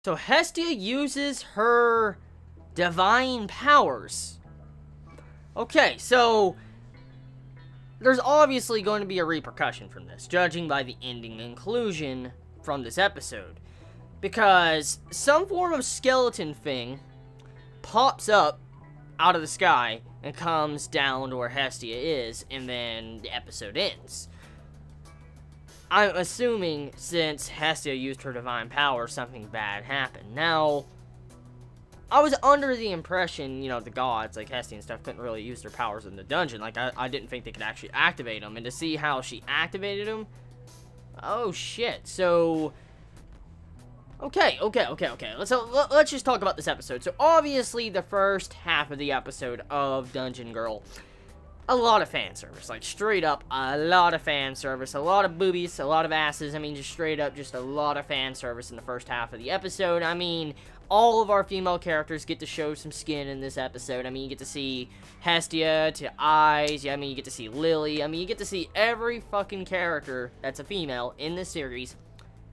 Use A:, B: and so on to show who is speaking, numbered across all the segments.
A: So Hestia uses her divine powers. Okay, so there's obviously going to be a repercussion from this, judging by the ending conclusion from this episode. Because some form of skeleton thing pops up out of the sky and comes down to where Hestia is, and then the episode ends. I'm assuming since Hestia used her divine power, something bad happened. Now, I was under the impression, you know, the gods, like Hestia and stuff, couldn't really use their powers in the dungeon. Like, I didn't think they could actually activate them. And to see how she activated them, oh shit. So, okay. Let's just talk about this episode. So, obviously, the first half of the episode of Dungeon Girl, a lot of fan service, like straight up a lot of fan service, a lot of boobies, a lot of asses. I mean, just straight up just a lot of fan service in the first half of the episode. I mean, all of our female characters get to show some skin in this episode. I mean, you get to see Hestia to Eyes. I mean, you get to see Lily. I mean, you get to see every fucking character that's a female in this series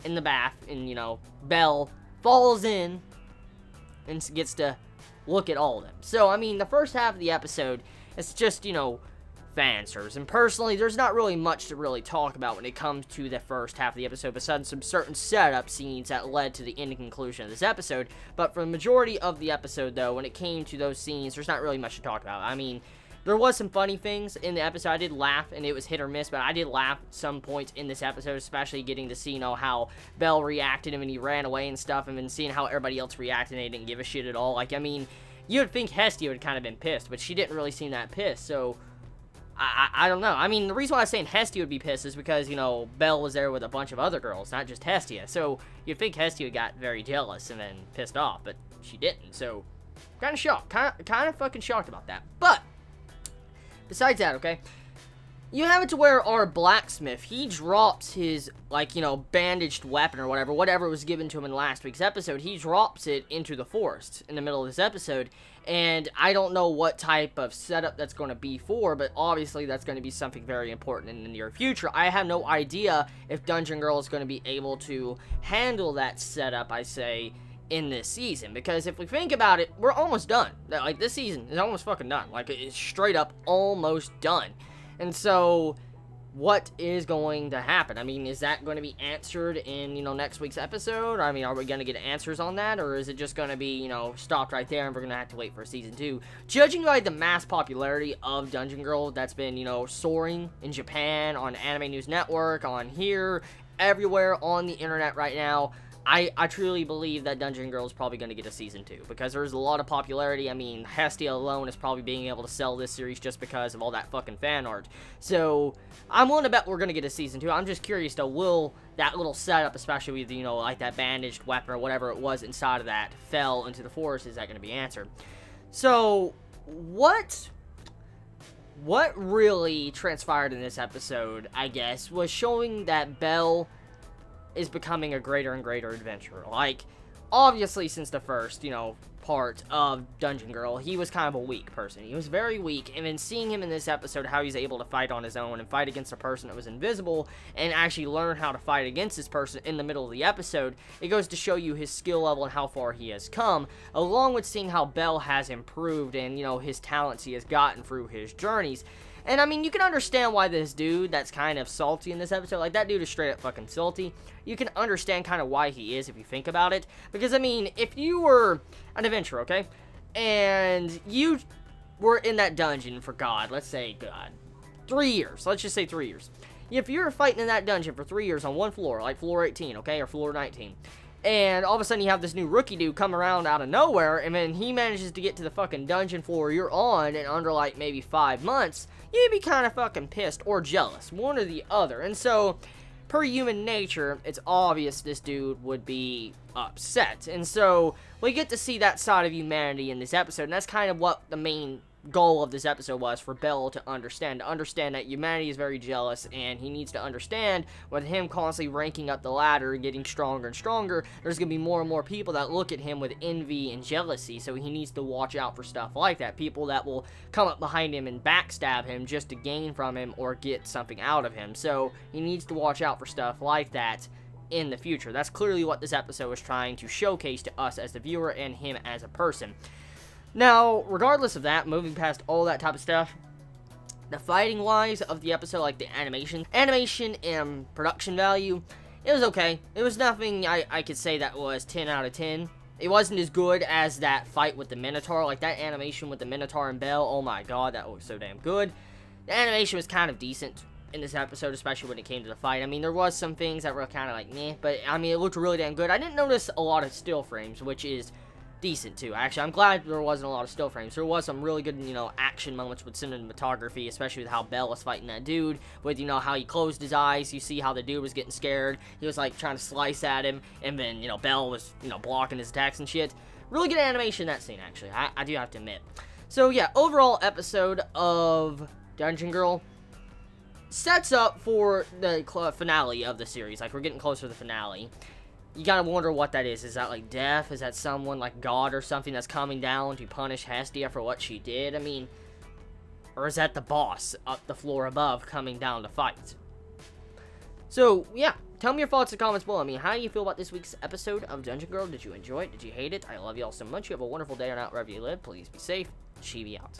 A: in the bath. And, you know, Belle falls in and gets to look at all of them. So, I mean, the first half of the episode, it's just, you know, fan service. And personally, there's not really much to really talk about when it comes to the first half of the episode, besides some certain setup scenes that led to the ending conclusion of this episode. But for the majority of the episode, though, when it came to those scenes, there's not really much to talk about. I mean, there was some funny things in the episode. I did laugh, and it was hit or miss, but I did laugh at some points in this episode, especially getting to see, you know, how Belle reacted when he ran away and stuff, and then seeing how everybody else reacted, and they didn't give a shit at all. Like, I mean, you would think Hestia would kind of been pissed, but she didn't really seem that pissed, so I don't know. I mean, the reason why I was saying Hestia would be pissed is because, you know, Belle was there with a bunch of other girls, not just Hestia, so you'd think Hestia got very jealous and then pissed off, but she didn't, so kind of shocked, kind of fucking shocked about that. But besides that, okay, you have it to where our blacksmith, he drops his, like, you know, bandaged weapon or whatever was given to him in last week's episode. He drops it into the forest in the middle of this episode, and I don't know what type of setup that's going to be for, but obviously that's going to be something very important in the near future. I have no idea if Dungeon Girl is going to be able to handle that setup, I say, in this season, because if we think about it, we're almost done. Like, this season is almost fucking done. Like, it's straight up almost done. And so, what is going to happen? I mean, is that going to be answered in, you know, next week's episode? I mean, are we going to get answers on that? Or is it just going to be, you know, stopped right there and we're going to have to wait for season 2? Judging by the mass popularity of Dungeon Girl that's been, you know, soaring in Japan, on Anime News Network, on here, everywhere on the internet right now, I truly believe that Dungeon Girl is probably going to get a season 2, because there's a lot of popularity. I mean, Hestia alone is probably being able to sell this series just because of all that fucking fan art. So, I'm willing to bet we're going to get a season 2. I'm just curious, though, will that little setup, especially with, you know, like that bandaged weapon or whatever it was inside of that, fell into the forest, is that going to be answered? So, what really transpired in this episode, I guess, was showing that Belle is becoming a greater and greater adventurer. Like, obviously, since the first, you know, part of Dungeon Girl, he was kind of a weak person. He was very weak, and then seeing him in this episode, how he's able to fight on his own and fight against a person that was invisible, and actually learn how to fight against this person in the middle of the episode, it goes to show you his skill level and how far he has come, along with seeing how Belle has improved and, you know, his talents he has gotten through his journeys. And, I mean, you can understand why this dude that's kind of salty in this episode, like, that dude is straight up fucking salty. You can understand kind of why he is if you think about it. Because, I mean, if you were an adventurer, okay, and you were in that dungeon for God, let's say God, 3 years, let's just say 3 years. If you're fighting in that dungeon for 3 years on one floor, like floor 18, okay, or floor 19, and all of a sudden you have this new rookie dude come around out of nowhere, and then he manages to get to the fucking dungeon floor you're on in under, like, maybe 5 months, you'd be kind of fucking pissed or jealous, one or the other. And so, per human nature, it's obvious this dude would be upset. And so, we get to see that side of humanity in this episode, and that's kind of what the main goal of this episode was for Belle to understand that humanity is very jealous, and he needs to understand with him constantly ranking up the ladder and getting stronger and stronger, there's going to be more and more people that look at him with envy and jealousy, so he needs to watch out for stuff like that. People that will come up behind him and backstab him just to gain from him or get something out of him. So he needs to watch out for stuff like that in the future. That's clearly what this episode was trying to showcase to us as the viewer and him as a person. Now, regardless of that, moving past all that type of stuff, the fighting-wise of the episode, like the animation and production value, it was okay. It was nothing I could say that was 10 out of 10. It wasn't as good as that fight with the Minotaur. Like, that animation with the Minotaur and Belle, oh my god, that was so damn good. The animation was kind of decent in this episode, especially when it came to the fight. I mean, there was some things that were kind of like, meh, but, I mean, it looked really damn good. I didn't notice a lot of still frames, which is decent, too. Actually, I'm glad there wasn't a lot of still frames. There was some really good, you know, action moments with cinematography, especially with how Belle was fighting that dude, with, you know, how he closed his eyes. You see how the dude was getting scared. He was, like, trying to slice at him, and then, you know, Belle was, you know, blocking his attacks and shit. Really good animation in that scene, actually. I do have to admit. So, yeah, overall episode of Dungeon Girl sets up for the finale of the series. Like, we're getting closer to the finale. You gotta wonder what that is. Is that, like, death? Is that someone, like, God or something that's coming down to punish Usaestia for what she did? I mean, or is that the boss up the floor above coming down to fight? So, yeah. Tell me your thoughts in the comments below. I mean, how do you feel about this week's episode of Dungeon Girl? Did you enjoy it? Did you hate it? I love you all so much. You have a wonderful day or night wherever you live. Please be safe. Chibi out.